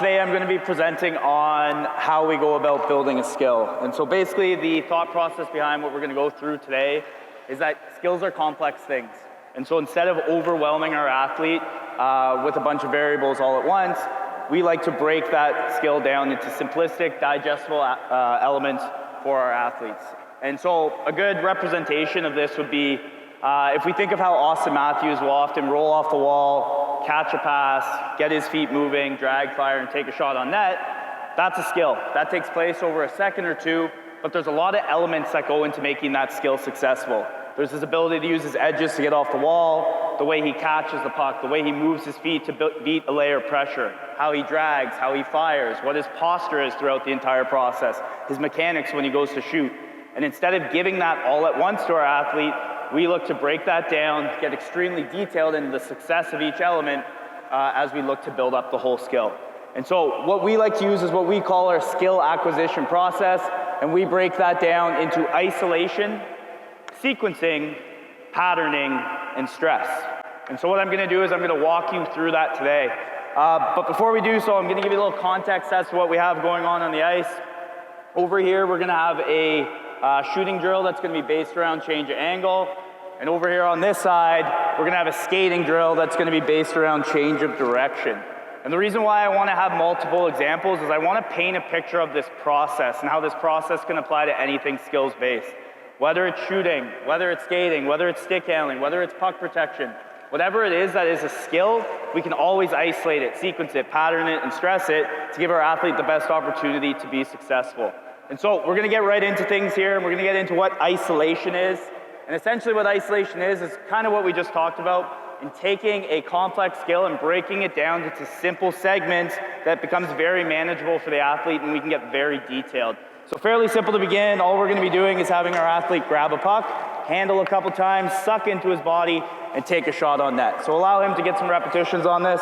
Today I'm going to be presenting on how we go about building a skill. And so basically the thought process behind what we're going to go through today is that skills are complex things. And so instead of overwhelming our athlete with a bunch of variables all at once, we like to break that skill down into simplistic, digestible elements for our athletes. And so a good representation of this would be if we think of how Austin Matthews will often roll off the wall, catch a pass, get his feet moving, drag fire, and take a shot on net, that's a skill. That takes place over a second or two, but there's a lot of elements that go into making that skill successful. There's his ability to use his edges to get off the wall, the way he catches the puck, the way he moves his feet to beat a layer of pressure, how he drags, how he fires, what his posture is throughout the entire process, his mechanics when he goes to shoot. And instead of giving that all at once to our athlete, we look to break that down, get extremely detailed into the success of each element as we look to build up the whole skill. And so what we like to use is what we call our skill acquisition process, and we break that down into isolation, sequencing, patterning, and stress. And so what I'm going to do is I'm going to walk you through that today. But before we do so, I'm going to give you a little context as to what we have going on the ice. Over here, we're going to have a shooting drill that's going to be based around change of angle. And over here on this side, we're going to have a skating drill that's going to be based around change of direction. And the reason why I want to have multiple examples is I want to paint a picture of this process and how this process can apply to anything skills-based. Whether it's shooting, whether it's skating, whether it's stick handling, whether it's puck protection, whatever it is that is a skill, we can always isolate it, sequence it, pattern it, and stress it to give our athlete the best opportunity to be successful. And so we're going to get right into things here, and we're going to get into what isolation is. And essentially what isolation is kind of what we just talked about, in taking a complex skill and breaking it down into simple segments that becomes very manageable for the athlete, and we can get very detailed. So fairly simple to begin. All we're going to be doing is having our athlete grab a puck, handle a couple times, suck into his body, and take a shot on net. So allow him to get some repetitions on this.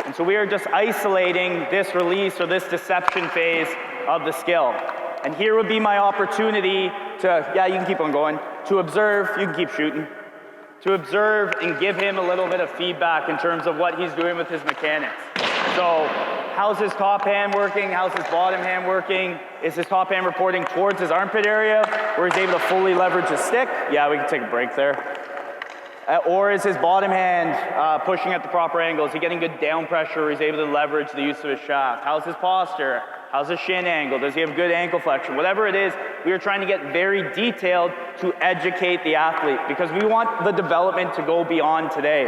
And so we are just isolating this release or this deception phase of the skill. And here would be my opportunity to, yeah, you can keep on going, to observe, you can keep shooting, to observe and give him a little bit of feedback in terms of what he's doing with his mechanics. So how's his top hand working? How's his bottom hand working? Is his top hand reporting towards his armpit area where he's able to fully leverage his stick? Yeah, we can take a break there. Or is his bottom hand pushing at the proper angle? Is he getting good down pressure, or is he able to leverage the use of his shaft? How's his posture? How's his shin angle? Does he have good ankle flexion? Whatever it is, we are trying to get very detailed to educate the athlete because we want the development to go beyond today.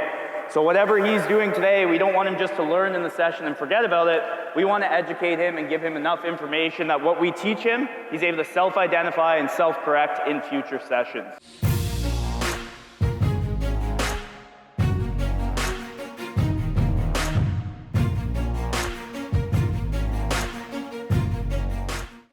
So whatever he's doing today, we don't want him just to learn in the session and forget about it. We want to educate him and give him enough information that what we teach him, he's able to self-identify and self-correct in future sessions.